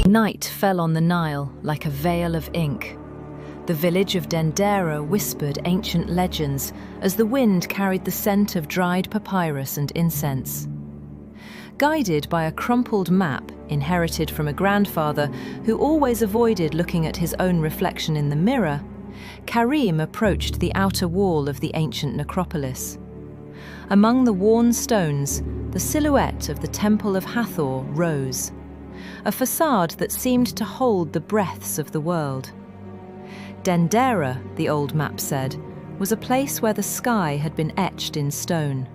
Night fell on the Nile like a veil of ink. The village of Dendera whispered ancient legends as the wind carried the scent of dried papyrus and incense. Guided by a crumpled map inherited from a grandfather who always avoided looking at his own reflection in the mirror, Karim approached the outer wall of the ancient necropolis. Among the worn stones, the silhouette of the Temple of Hathor rose, a facade that seemed to hold the breaths of the world. Dendera, the old map said, was a place where the sky had been etched in stone.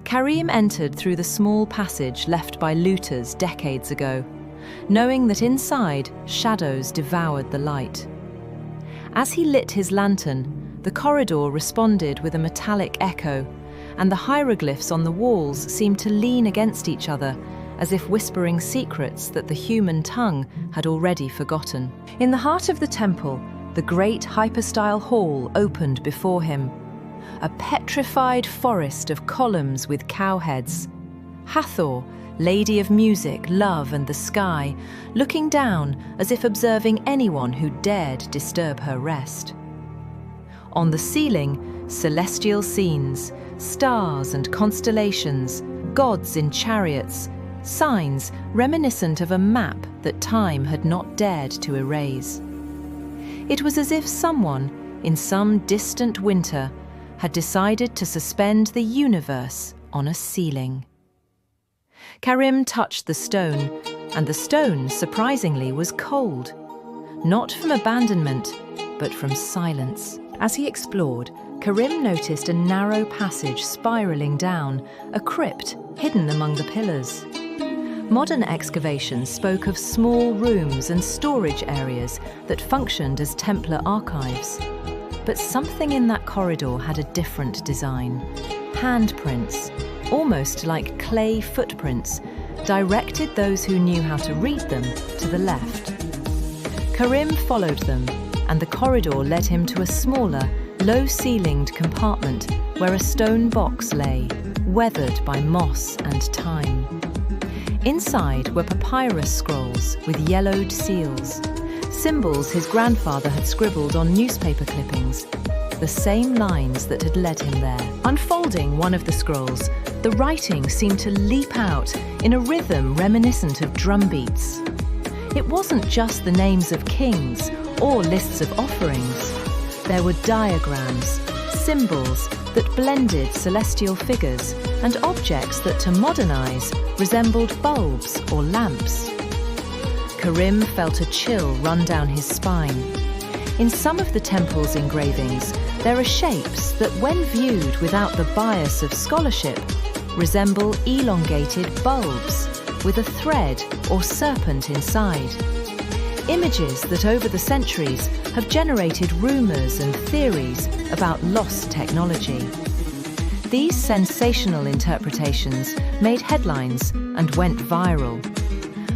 Karim entered through the small passage left by looters decades ago, knowing that inside shadows devoured the light. As he lit his lantern, the corridor responded with a metallic echo, and the hieroglyphs on the walls seemed to lean against each other, as if whispering secrets that the human tongue had already forgotten. In the heart of the temple, the great hypostyle hall opened before him, a petrified forest of columns with cow heads. Hathor, lady of music, love and the sky, looking down as if observing anyone who dared disturb her rest. On the ceiling, celestial scenes, stars and constellations, gods in chariots, signs reminiscent of a map that time had not dared to erase. It was as if someone, in some distant winter, had decided to suspend the universe on a ceiling. Karim touched the stone, and the stone, surprisingly, was cold. Not from abandonment, but from silence. As he explored, Karim noticed a narrow passage spiraling down, a crypt hidden among the pillars. Modern excavations spoke of small rooms and storage areas that functioned as Templar archives. But something in that corridor had a different design. Handprints, almost like clay footprints, directed those who knew how to read them to the left. Karim followed them, and the corridor led him to a smaller, low-ceilinged compartment where a stone box lay, weathered by moss and time. Inside were papyrus scrolls with yellowed seals, symbols his grandfather had scribbled on newspaper clippings, the same lines that had led him there. Unfolding one of the scrolls, the writing seemed to leap out in a rhythm reminiscent of drum beats. It wasn't just the names of kings or lists of offerings. There were diagrams, symbols that blended celestial figures and objects that, to modern eyes, resembled bulbs or lamps. Karim felt a chill run down his spine. In some of the temple's engravings, there are shapes that, when viewed without the bias of scholarship, resemble elongated bulbs with a thread or serpent inside. Images that over the centuries have generated rumours and theories about lost technology. These sensational interpretations made headlines and went viral.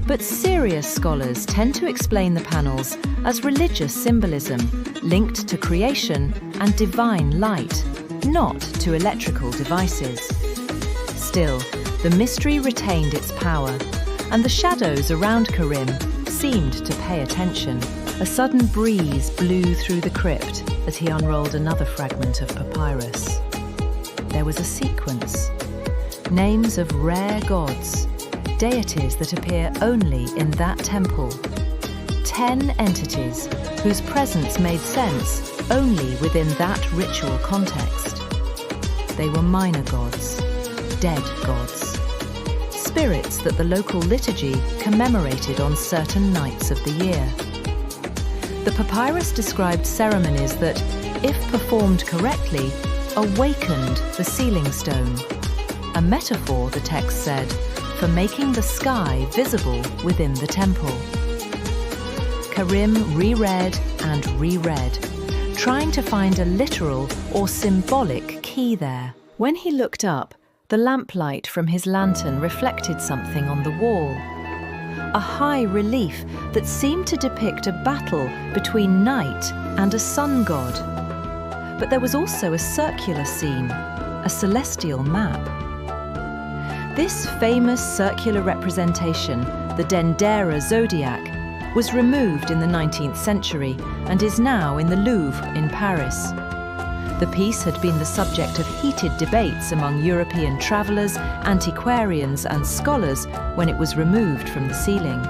But serious scholars tend to explain the panels as religious symbolism linked to creation and divine light, not to electrical devices. Still, the mystery retained its power, and the shadows around Karim seemed to pay attention. A sudden breeze blew through the crypt as he unrolled another fragment of papyrus. There was a sequence. Names of rare gods, deities that appear only in that temple. 10 entities whose presence made sense only within that ritual context. They were minor gods, dead gods, spirits that the local liturgy commemorated on certain nights of the year. The papyrus described ceremonies that, if performed correctly, awakened the ceiling stone. A metaphor, the text said, for making the sky visible within the temple. Karim reread and reread, trying to find a literal or symbolic key there. When he looked up, the lamplight from his lantern reflected something on the wall. A high relief that seemed to depict a battle between night and a sun god. But there was also a circular scene, a celestial map. This famous circular representation, the Dendera Zodiac, was removed in the 19th century and is now in the Louvre in Paris. The piece had been the subject of heated debates among European travellers, antiquarians and scholars when it was removed from the ceiling.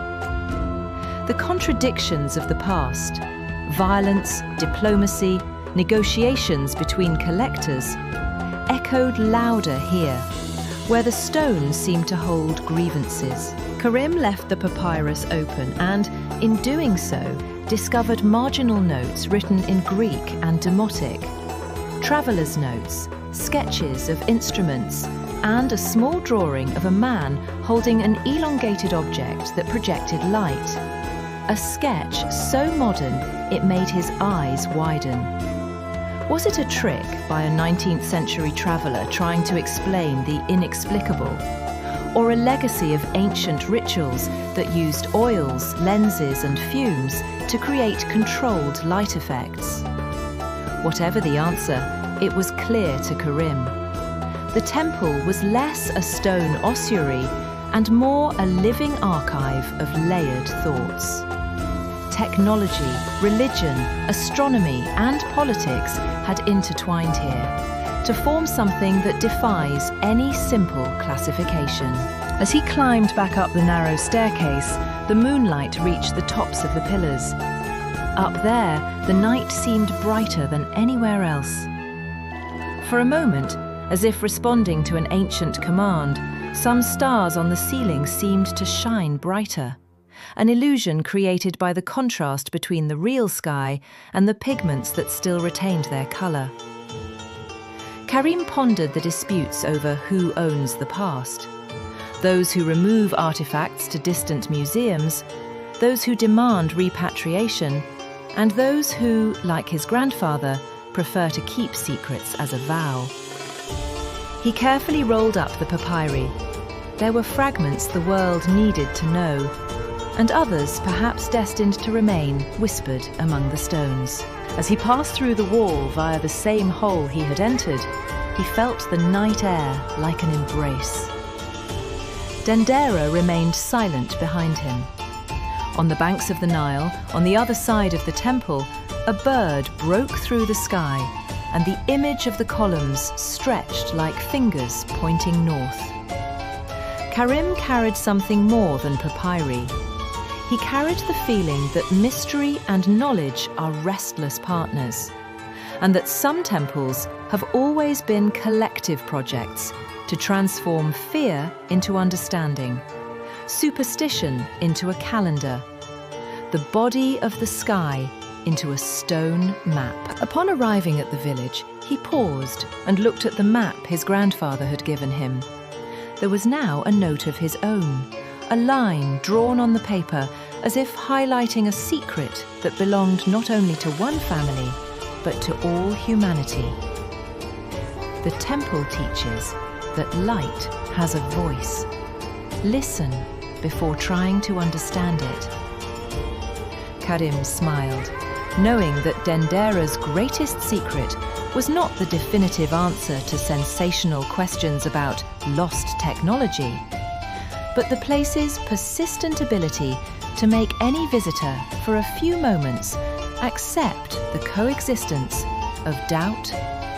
The contradictions of the past, violence, diplomacy, negotiations between collectors, echoed louder here, where the stones seemed to hold grievances. Karim left the papyrus open and, in doing so, discovered marginal notes written in Greek and Demotic, traveller's notes, sketches of instruments, and a small drawing of a man holding an elongated object that projected light. A sketch so modern it made his eyes widen. Was it a trick by a 19th century traveller trying to explain the inexplicable? Or a legacy of ancient rituals that used oils, lenses and fumes to create controlled light effects? Whatever the answer, it was clear to Karim. The temple was less a stone ossuary and more a living archive of layered thoughts. Technology, religion, astronomy and politics had intertwined here to form something that defies any simple classification. As he climbed back up the narrow staircase, the moonlight reached the tops of the pillars. Up there, the night seemed brighter than anywhere else. For a moment, as if responding to an ancient command, some stars on the ceiling seemed to shine brighter, an illusion created by the contrast between the real sky and the pigments that still retained their colour. Karim pondered the disputes over who owns the past. Those who remove artefacts to distant museums, those who demand repatriation, and those who, like his grandfather, prefer to keep secrets as a vow. He carefully rolled up the papyri. There were fragments the world needed to know, and others, perhaps destined to remain, whispered among the stones. As he passed through the wall via the same hole he had entered, he felt the night air like an embrace. Dendera remained silent behind him. On the banks of the Nile, on the other side of the temple, a bird broke through the sky, and the image of the columns stretched like fingers pointing north. Karim carried something more than papyri. He carried the feeling that mystery and knowledge are restless partners, and that some temples have always been collective projects to transform fear into understanding, superstition into a calendar, the body of the sky into a stone map. Upon arriving at the village, he paused and looked at the map his grandfather had given him. There was now a note of his own, a line drawn on the paper as if highlighting a secret that belonged not only to one family, but to all humanity. The temple teaches that light has a voice. Listen before trying to understand it. Karim smiled, knowing that Dendera's greatest secret was not the definitive answer to sensational questions about lost technology, but the place's persistent ability to make any visitor, for a few moments, accept the coexistence of doubt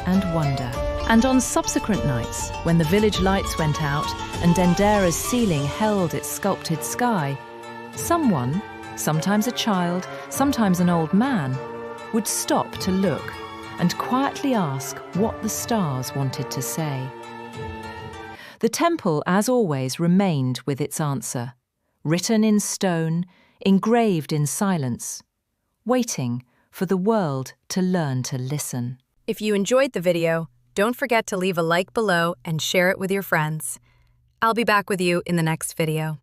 and wonder. And on subsequent nights, when the village lights went out and Dendera's ceiling held its sculpted sky, someone, sometimes a child, sometimes an old man, would stop to look and quietly ask what the stars wanted to say. The temple, as always, remained with its answer, written in stone, engraved in silence, waiting for the world to learn to listen. If you enjoyed the video, don't forget to leave a like below and share it with your friends. I'll be back with you in the next video.